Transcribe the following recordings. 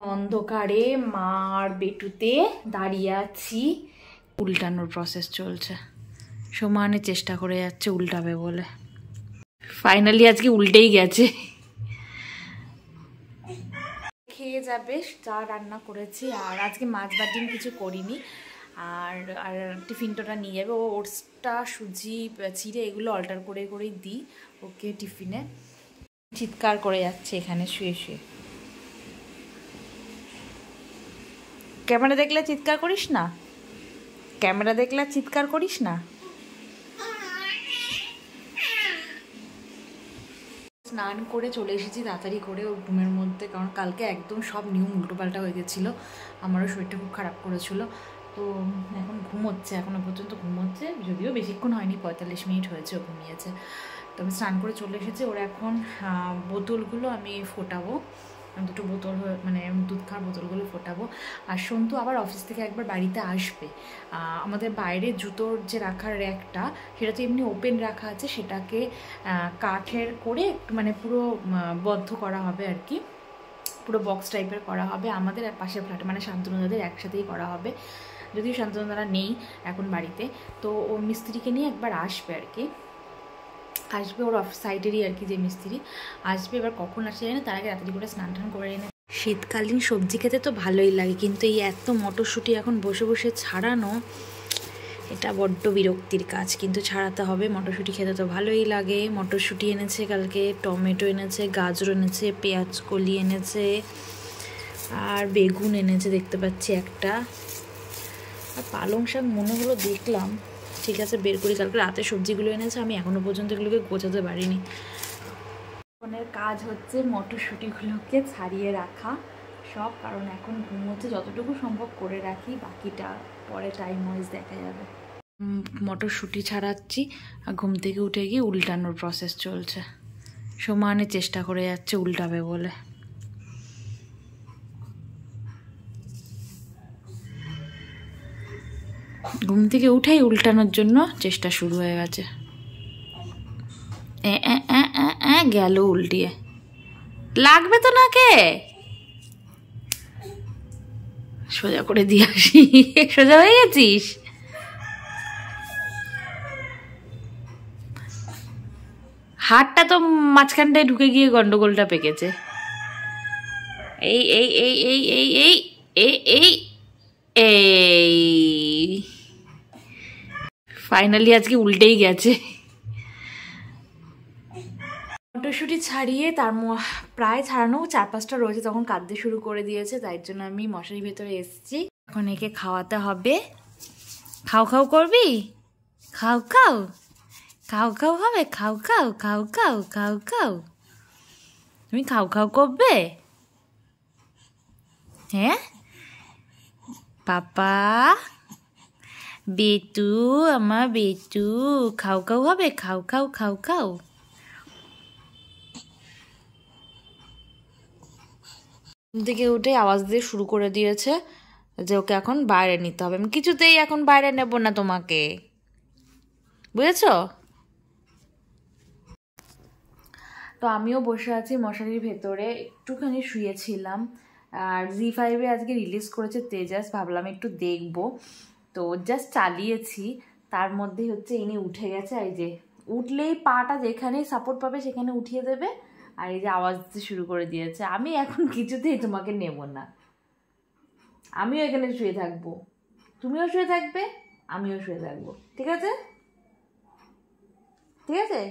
অন্ধকারে মার বেটুতে দাঁড়িয়ে আছি, উল্টানোর প্রসেস চলছে। সমানে চেষ্টা করে যাচ্ছে উল্টাবে বলে, ফাইনালি আজকে উল্টেই গেছে। খেয়ে যাবে যা রান্না করেছি, আর আজকে মাছ বা ডিম কিছু করিনি। আর আর টিফিনটা নিয়ে যাবে, ও ওটসটা সুজি চিড়ে এগুলো অল্টার করে করেই দিই ওকে টিফিনে। চিৎকার করে যাচ্ছে এখানে শুয়ে শুয়ে। ক্যামেরা দেখলে চিৎকার করিস না, ক্যামেরা দেখলে চিৎকার করিস না। স্নান করে চলে এসেছি তাড়াতাড়ি করে ওর রুমের মধ্যে, কারণ কালকে একদম সব নিয়ম উল্টোপাল্টা হয়ে গেছিলো। আমারও শরীরটা খুব খারাপ করেছিল। তো এখন ঘুমোচ্ছে, এখনও পর্যন্ত ঘুমোচ্ছে, যদিও বেশিক্ষণ হয়নি, 45 মিনিট হয়েছে ও ঘুমিয়েছে। তো আমি স্নান করে চলে এসেছি। ওর এখন বোতলগুলো আমি ফোটাবো, দুটো বোতল মানে দুধ খাওয়ার বোতলগুলো ফোটাবো। আর সন্তু আবার অফিস থেকে একবার বাড়িতে আসবে। আমাদের বাইরে জুতোর যে রাখার র্যাকটা, সেটা তো এমনি ওপেন রাখা আছে, সেটাকে কাঠের করে একটু মানে পুরো বদ্ধ করা হবে আর কি, পুরো বক্স টাইপের করা হবে। আমাদের পাশের ফ্ল্যাটে মানে শান্তনুদাদের একসাথেই করা হবে, যদিও শান্তনুদারা নেই এখন বাড়িতে। তো ও মিস্ত্রিকে নিয়ে একবার আসবে আর কি, আসবে ওর অফিস সাইডেরই আর কি যে মিস্ত্রি আসবে। এবার কখন আসে জানি না, তার আগে তাড়াতাড়ি করে স্নান টান করে এনে। শীতকালীন সবজি খেতে তো ভালোই লাগে, কিন্তু এই এত মটরশুঁটি এখন বসে বসে ছাড়ানো, এটা বড্ড বিরক্তির কাজ, কিন্তু ছাড়াতে হবে। মটরশুঁটি খেতে তো ভালোই লাগে। মটরশুঁটি এনেছে কালকে, টমেটো এনেছে, গাজর এনেছে, পেঁয়াজ কলি এনেছে, আর বেগুন এনেছে দেখতে পাচ্ছি একটা, আর পালং শাক মনে হলো দেখলাম। ঠিক আছে, বের করি। কালকে রাতে সবজিগুলো এনেছে, আমি এখনও পর্যন্ত এগুলোকে গোছাতে পারিনি। ফোনের কাজ হচ্ছে মটরশুঁটিগুলোকে ছাড়িয়ে রাখা সব, কারণ এখন ঘুমোচ্ছে, যতটুকু সম্ভব করে রাখি, বাকিটা পরে টাইম ওয়াইজ দেখা যাবে। মটরশুঁটি ছাড়াচ্ছি, আর ঘুম থেকে উঠে গিয়ে উল্টানোর প্রসেস চলছে। সমানে চেষ্টা করে যাচ্ছে উল্টাবে বলে। ঘুম থেকে উঠেই উল্টানোর জন্য চেষ্টা শুরু হয়ে গেছে। গেল উল্টিয়ে, লাগবে তো নাকে, সোজা করে দিয়ে আসি। সোজা হয়ে গেছিস? হাতটা তো মাঝখানটায় ঢুকে গিয়ে গন্ডগোলটা পেকেছে। এই এই এই এই এই এই এই এই এই ফাইনালি আজকে উল্টেই গেছে। মটরশুঁটি ছাড়িয়ে তার প্রায় ছাড়ানো 4-5টা রয়েছে, তখন কাঁদতে শুরু করে দিয়েছে, তাই জন্য আমি মশারির ভেতরে এসেছি। এখন একে খাওয়াতে হবে। খাও খাও করবি? খাও খাও, খাও খাও হবে, খাও খাও, খাও খাও, খাও খাও। তুমি খাও খাও করবে? হ্যাঁ পাপা, বেটু আমার বেটু, খাও খাও হবে, খাও খাও, খাও খাও। ঘুম থেকে উঠে আওয়াজ দিয়ে শুরু করে দিয়েছে যে ওকে এখন বাইরে নিতে হবে। আমি কিছুতেই এখন বাইরে নেব না তোমাকে, বুঝেছ? তো আমিও বসে আছি মশারির ভেতরে, একটুখানি শুয়েছিলাম। আর জি5-এ আজকে রিলিজ করেছে তেজাস, ভাবলাম একটু দেখবো। তো জাস্ট চালিয়েছি, তার মধ্যেই হচ্ছে ইনি উঠে গেছে। এই যে উঠলেই পাটা যেখানে সাপোর্ট পাবে সেখানে উঠিয়ে দেবে, আর এই যে আওয়াজ দিতে শুরু করে দিয়েছে। আমি এখন কিছুতেই তোমাকে নেব না, আমিও এখানে শুয়ে থাকবো, তুমিও শুয়ে থাকবে, আমিও শুয়ে থাকবো, ঠিক আছে? ঠিক আছে।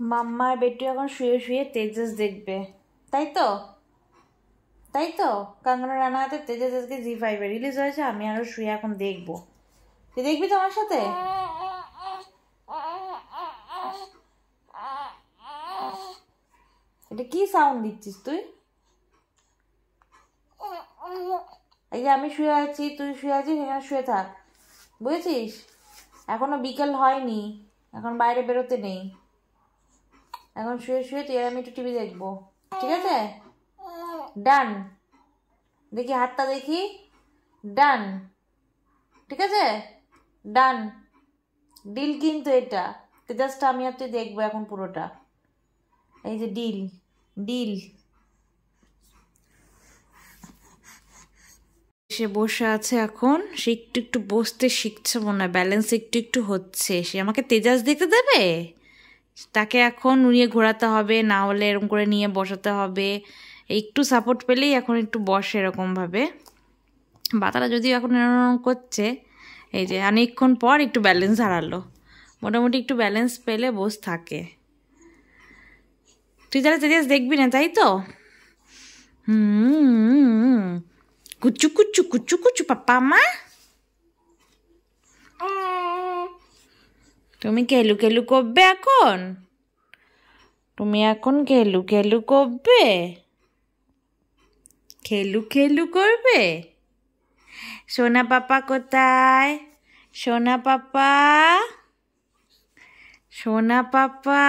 মাম্মার বেটু এখন শুয়ে শুয়ে তেজাস দেখবে, তাই তো? তাই তো, কাঙ্গনা রানাতে তেজাস আজকে জি5-এ রিলিজ হয়েছে, আমি আরো শুয়ে এখন দেখবো। তুই দেখবি তো আমার সাথে? এটা কি সাউন্ড দিচ্ছিস তুই? এই যে আমি শুয়ে আছি, তুই শুয়ে আছিস, এখানে শুয়ে থাক, বুঝেছিস? এখনো বিকেল হয়নি, এখন বাইরে বেরোতে নেই, এখন শুয়ে শুয়ে তুই আর আমি একটু টিভি দেখবো, ঠিক আছে? ডান, দেখি হাতটা দেখি, ডান, ঠিক আছে? ডান ডিল, কিন্তু এটা জাস্ট আমি আর তুই দেখবো এখন পুরোটা। এই যে ডিল ডিল সে বসে আছে এখন, সে একটু একটু বসতে শিখছে মনে হয়, ব্যালেন্স একটু একটু হচ্ছে। সে আমাকে তেজাজ দেখতে দেবে, তাকে এখন নিয়ে ঘোরাতে হবে, না হলে এরকম করে নিয়ে বসাতে হবে। একটু সাপোর্ট পেলেই এখন একটু বসে এরকমভাবে। বাতাটা যদিও এখন এরকম করছে, এই যে অনেকক্ষণ পর একটু ব্যালেন্স হারালো। মোটামুটি একটু ব্যালেন্স পেলে বস থাকে। তুই তাহলে তেজাজ দেখবি না তাই তো? কুচু কুচু কুচু কুচু পাপা মা, তুমি খেলু খেলু করবে এখন? তুমি এখন খেলু খেলু করবে? খেলু খেলু করবে? সোনা পাপা কোথায়? সোনা পাপা, সোনা পাপা,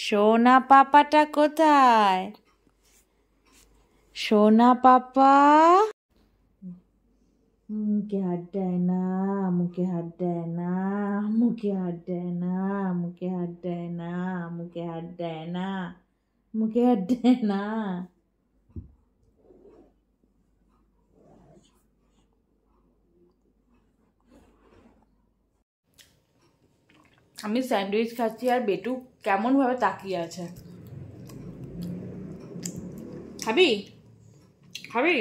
সোনা পাপাটা কোথায়? সোনা পাপা, মুখে হাত দেয় না, মুখে হাত দেয় না, মুখে হাত দেয় না, মুখে হাত দেয় না, মুখে হাত দেয় না, মুখে হাত দেয় না। আমি স্যান্ডউইচ খাচ্ছি আর বেটু কেমন ভাবে তাকিয়ে আছে। খাবি খাবি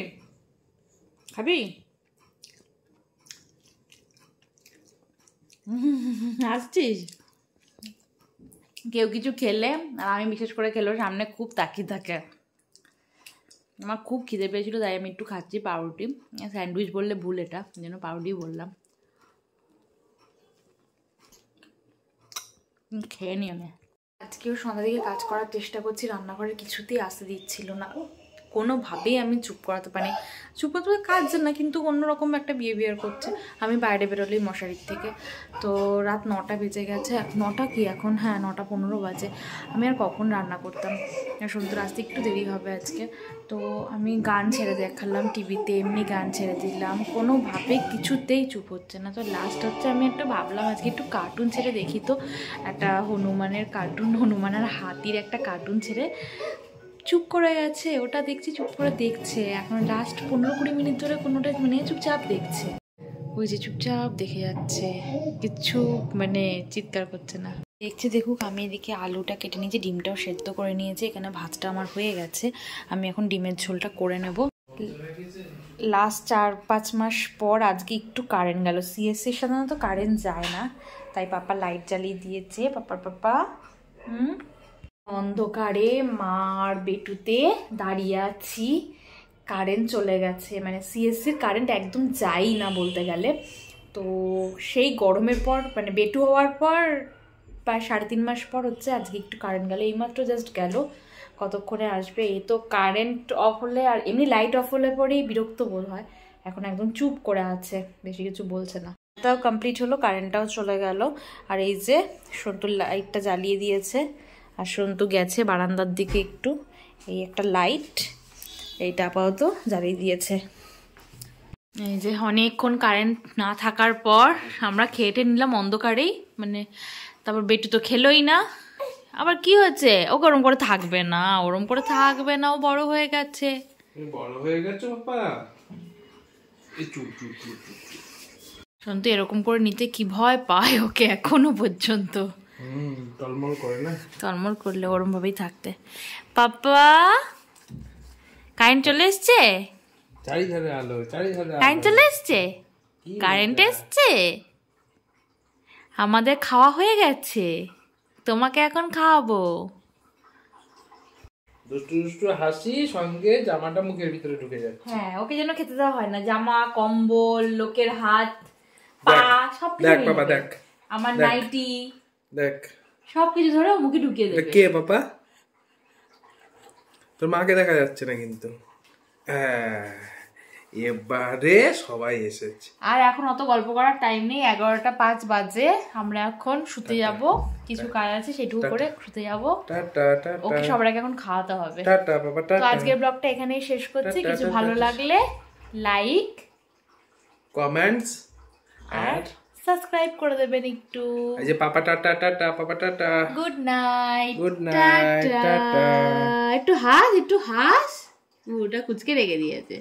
খাবি? আসছিস? কেউ কিছু খেলে আর আমি বিশেষ করে খেলেও সামনে খুব তাকিয়ে থাকে। আমার খুব খিদে পেয়েছিল, তাই আমি একটু খাচ্ছি পাউরুটি। স্যান্ডউইচ বললে ভুল, এটা যেন পাউরুটি বললাম। খেয়ে নি আমি। আজকেও সন্ধ্যা দিকে কাজ করার চেষ্টা করছি, রান্নাঘরে কিছুতেই আসতে দিচ্ছিল না, কোনোভাবেই আমি চুপ করাতে পারি। চুপ করতে কাজ না, কিন্তু অন্যরকম একটা বিহেভিয়ার করছে। আমি বাইরে বেরোলেই মশারির থেকে। তো রাত 9টা বেজে গেছে, 9টা কি এখন, হ্যাঁ 9টা 15 বাজে। আমি আর কখন রান্না করতাম, সন্ধ্যা আসতে একটু দেরি হবে আজকে। তো আমি গান ছেড়ে দেখালাম টিভিতে, এমনি গান ছেড়ে দিলাম, কোনোভাবে কিছুতেই চুপ হচ্ছে না। তো লাস্ট হচ্ছে আমি একটা ভাবলাম আজকে একটু কার্টুন ছেড়ে দেখি, তো একটা হনুমানের কার্টুন, হনুমান আর হাতির একটা কার্টুন ছেড়ে চুপ করে গেছে। ওটা দেখছি, চুপ করে দেখছে। এখন লাস্ট 15-20 মিনিট ধরে কোনোটা মানে চুপচাপ দেখছে। ওই যে চুপচাপ দেখে যাচ্ছে, কিচ্ছু মানে চিৎকার করছে না। দেখছে দেখুক। আমি এদিকে আলুটা কেটে নিয়েছি, ডিমটাও সেদ্ধ করে নিয়েছি। এখানে ভাতটা আমার হয়ে গেছে, আমি এখন ডিমের ঝোলটা করে নেব। লাস্ট 4-5 মাস পর আজকে একটু কারেন্ট গেল। সিএসসির সাধারণত কারেন্ট যায় না, তাই পাপা লাইট জ্বালিয়ে দিয়েছে। পাপা অন্ধকারে মার বেটুতে দাঁড়িয়ে আছি, কারেন্ট চলে গেছে। মানে সিএসসির কারেন্ট একদম যায়ই না বলতে গেলে। তো সেই গরমের পর মানে বেটু হওয়ার পর প্রায় 3.5 মাস পর হচ্ছে আজকে একটু কারেন্ট গেল। এইমাত্র জাস্ট গেল, কতক্ষণে আসবে। এই তো কারেন্ট অফ হলে আর এমনি লাইট অফ হলে পরেই বিরক্ত বোধ হয়। এখন একদম চুপ করে আছে, বেশি কিছু বলছে না। তাও কমপ্লিট হলো, কারেন্টটাও চলে গেল। আর এই যে সন্তুর লাইটটা জ্বালিয়ে দিয়েছে, আর সন্তু গেছে বারান্দার দিকে একটু। এই একটা লাইট, এইটা আপাতত জ্বালিয়ে দিয়েছে। এই যে অনেকক্ষণ কারেন্ট না থাকার পর আমরা খেয়ে নিলাম অন্ধকারেই, মানে তারপর বেটু তো খেলোই না। আবার কি হয়েছে? ও গরম করে থাকবে না, ওরম করে থাকবে না, ও বড় হয়ে গেছে। বড় হয়ে গেছে বাবা। সন্তু এরকম করে নিতে কি ভয় পায় ওকে এখনো পর্যন্ত। টলমল করে না, টলমল করলে ওরম ভাবেই থাকতে। পাপা কারেন্ট চলে এসছে, চারিধারে আলো, চারিধারে কারেন্ট চলে এসছে, কারেন্ট এসছে। আমাদের খাওয়া হয়ে গেছে, তোমাকে এখন খাওয়াবো। দুষ্টু দুষ্টু হাসি সঙ্গে জামাটা মুখের ভিতরে ঢুকে যাচ্ছে। হ্যাঁ, ওকে যেন খেতে দেওয়া হয় না। জামা, কম্বল, লোকের হাত পা সব দেখ বাবা, দেখ আমার নাইটি, দেখ সবকিছু ধরে মুখে ঢুকিয়ে দেবে। কে বাবা? তোর মাকে দেখা যাচ্ছে না কিন্তু। এবারে সবাই এসেছে। আর এখন অত গল্প করার টাইম নেই, 11টা 5 বাজে। আমরা এখন শুতে যাব, কিছু কাজ আছে সেটুকু করে শুতে যাব। টাটা টাটা, ওকে সবার আগে এখন খাওয়াতে হবে। টাটা বাবা, টাটা। তো আজকের ব্লগটা এখানেই শেষ করছি। কিছু ভালো লাগলে লাইক, কমেন্টস আর সাবস্ক্রাইব করে দেবেন একটু। এই যে পাপা টাটা টাটা, পাপা tata, good night, good night, tata. একটু হাস, একটু হাস। ওটা কুচকে রেখে দিয়েছে।